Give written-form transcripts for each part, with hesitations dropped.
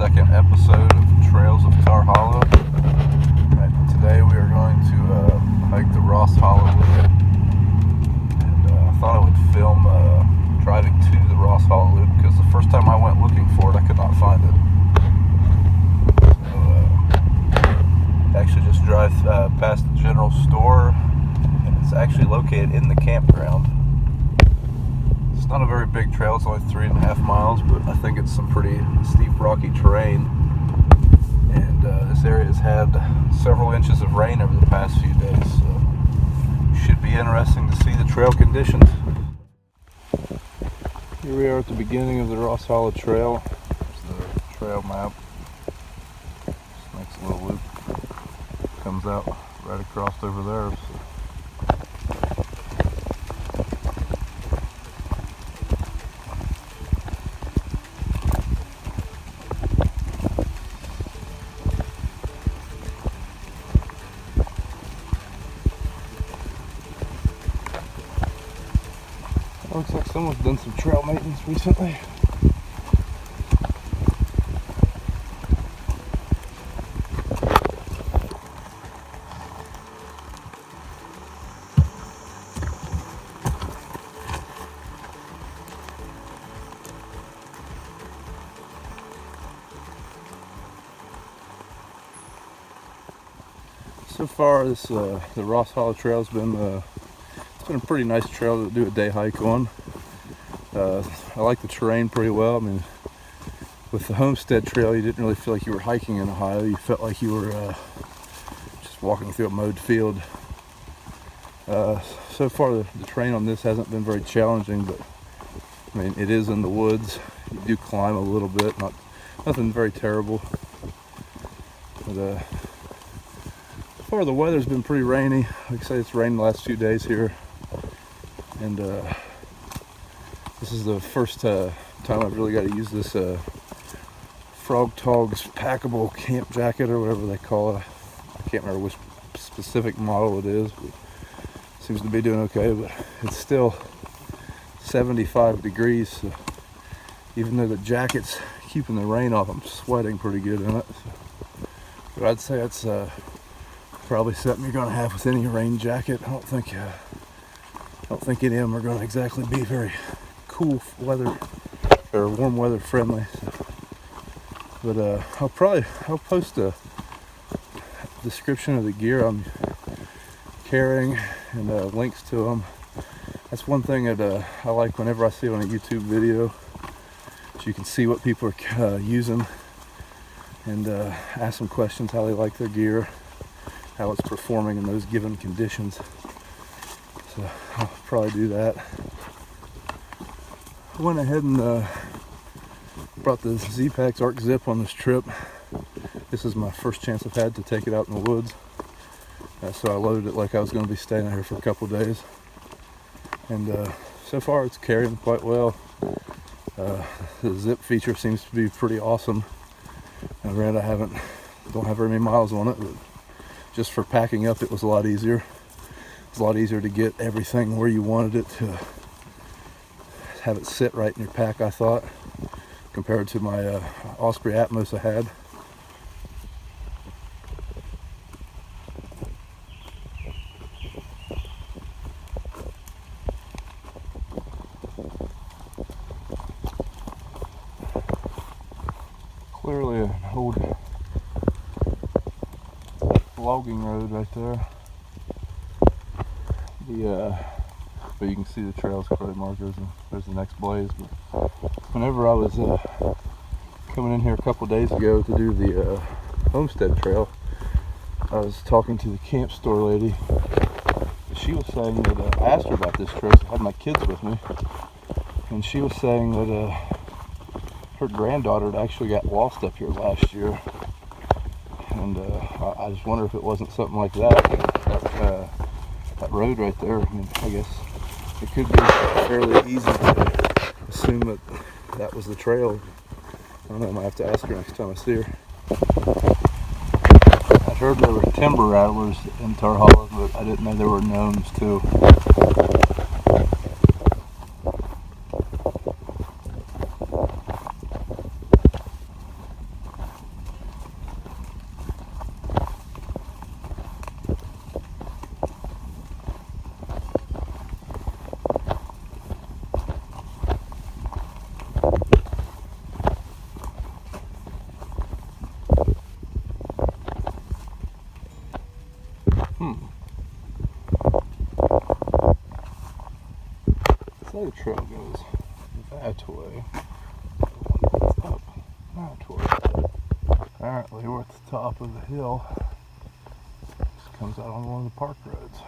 second episode of Trails of Tar Hollow. Today we are going to hike the Ross Hollow Loop, and I thought I would film driving to the Ross Hollow Loop because the first time I went looking for it I could not find it. So actually just drive past the general store, and it's actually located in the campground. It's not a very big trail, it's only 3.5 miles, but I think it's some pretty steep rocky terrain, and this area has had several inches of rain over the past few days, so it should be interesting to see the trail conditions. Here we are at the beginning of the Ross Hollow Trail. There's the trail map. Just makes a little loop, comes out right across over there. So. Looks like someone's done some trail maintenance recently. So far, the Ross Hollow Trail has been it's been a pretty nice trail to do a day hike on. I like the terrain pretty well. I mean, with the Homestead Trail, you didn't really feel like you were hiking in Ohio. You felt like you were just walking through a mowed field. So far, the terrain on this hasn't been very challenging, but I mean, it is in the woods. You do climb a little bit, nothing very terrible. But so far, the weather's been pretty rainy. Like I say, it's rained the last few days here, and this is the first time I've really got to use this Frog Togs packable camp jacket, or whatever they call it. I can't remember which specific model it is, but it seems to be doing okay. But it's still 75 degrees, so even though the jacket's keeping the rain off, I'm sweating pretty good in it. So, but I'd say it's probably something you're going to have with any rain jacket. I don't think any of them are going to exactly be very cool weather or warm weather friendly. So, but I'll post a description of the gear I'm carrying and links to them. That's one thing that I like whenever I see it on a YouTube video, so you can see what people are using and ask them questions how they like their gear, how it's performing in those given conditions. So I'll probably do that. I went ahead and brought the Z-Packs Arc Zip on this trip. This is my first chance I've had to take it out in the woods. So I loaded it like I was going to be staying out here for a couple of days. And so far it's carrying quite well. The zip feature seems to be pretty awesome. Granted, I don't have very many miles on it, but just for packing up, it was a lot easier. It was a lot easier to get everything where you wanted it, to have it sit right in your pack, I thought, compared to my Osprey Atmos I had. Clearly an old logging road right there. But you can see the trails clearly marked. There's the next blaze. But whenever I was coming in here a couple days ago to do the Homestead Trail, I was talking to the camp store lady. She was saying that I asked her about this trail. I had my kids with me, and she was saying that her granddaughter had actually got lost up here last year. And I just wonder if it wasn't something like that road right there. I mean, I guess it could be fairly easy to assume that was the trail. I don't know, I might have to ask her next time I see her. I heard there were timber rattlers in Tar Hollow, but I didn't know there were gnomes too. say the trail goes that way. Up that way. Apparently we're at the top of the hill. This comes out on one of the park roads.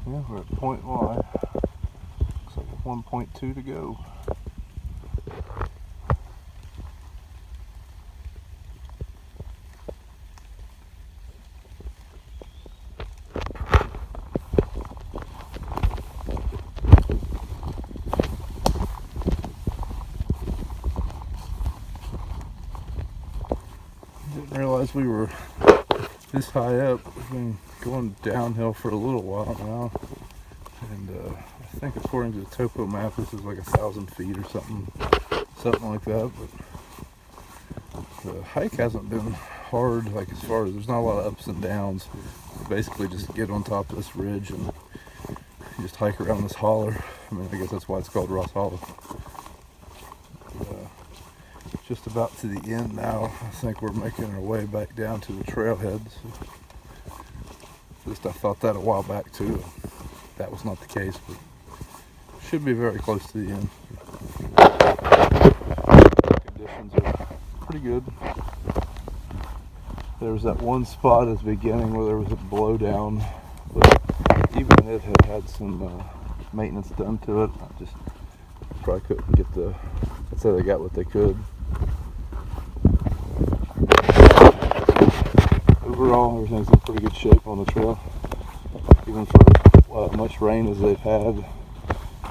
Yeah, we're at point Y. Looks like 1.2 to go. Didn't realize we were this high up. We've been going downhill for a little while now, and I think according to the topo map this is like 1,000 feet or something like that, but the hike hasn't been hard, like as far as there's not a lot of ups and downs. You basically just get on top of this ridge and you just hike around this holler. I mean, I guess that's why it's called Ross Hollow. Just about to the end now. I think we're making our way back down to the trailhead. So just I thought that a while back too. That was not the case, but should be very close to the end. Conditions are pretty good. There was that one spot at the beginning where there was a blowdown, but even it had some maintenance done to it. I just probably couldn't get I'd say they got what they could. Overall, everything's in pretty good shape on the trail, even for much rain as they've had.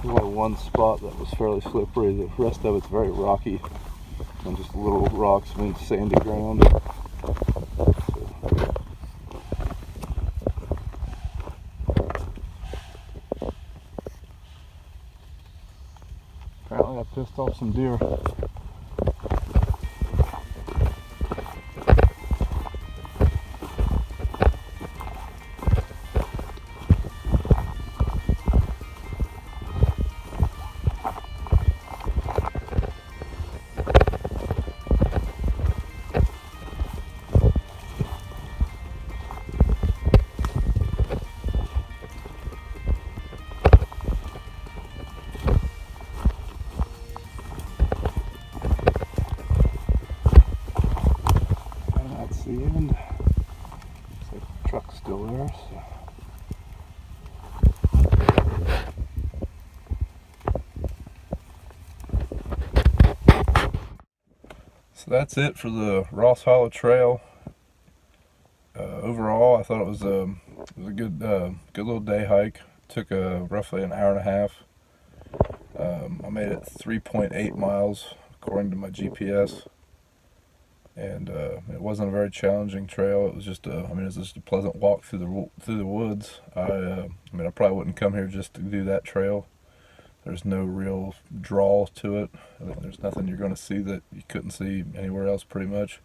There's only one spot that was fairly slippery. The rest of it's very rocky and just little rocks and sandy ground. Apparently I pissed off some deer. The end. Looks like the truck's still there. So that's it for the Ross Hollow Trail. Overall, I thought it was a good little day hike. Took roughly an hour and a half. I made it 3.8 miles according to my GPS. And it wasn't a very challenging trail. It was just it was just a pleasant walk through the woods. I probably wouldn't come here just to do that trail. There's no real draw to it. There's nothing you're going to see that you couldn't see anywhere else, pretty much.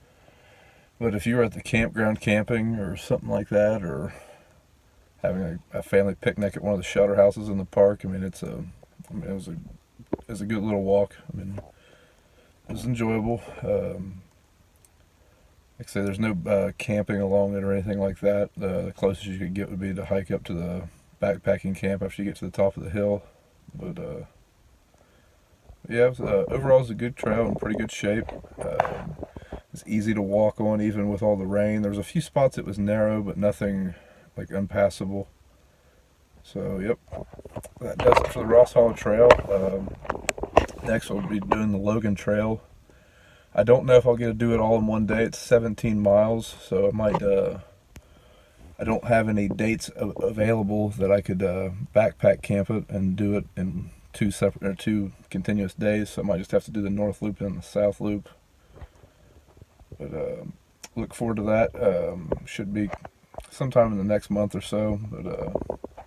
But if you were at the campground camping or something like that, or having a family picnic at one of the shelter houses in the park, it was a good little walk. It was enjoyable. Like I say, there's no camping along it or anything like that. The closest you could get would be to hike up to the backpacking camp after you get to the top of the hill. But yeah, overall it's a good trail in pretty good shape. It's easy to walk on even with all the rain. There was a few spots it was narrow, but nothing like unpassable. So yep, that does it for the Ross Hollow Trail. Next we'll be doing the Logan Trail. I don't know if I'll get to do it all in one day. It's 17 miles, so I might. I don't have any dates available that I could backpack camp it and do it in two continuous days. So I might just have to do the North Loop and the South Loop. But look forward to that. Should be sometime in the next month or so. But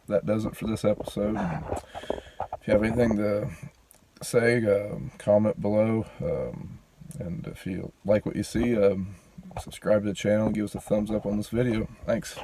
that does it for this episode. If you have anything to say, comment below. And if you like what you see, subscribe to the channel and give us a thumbs up on this video. Thanks.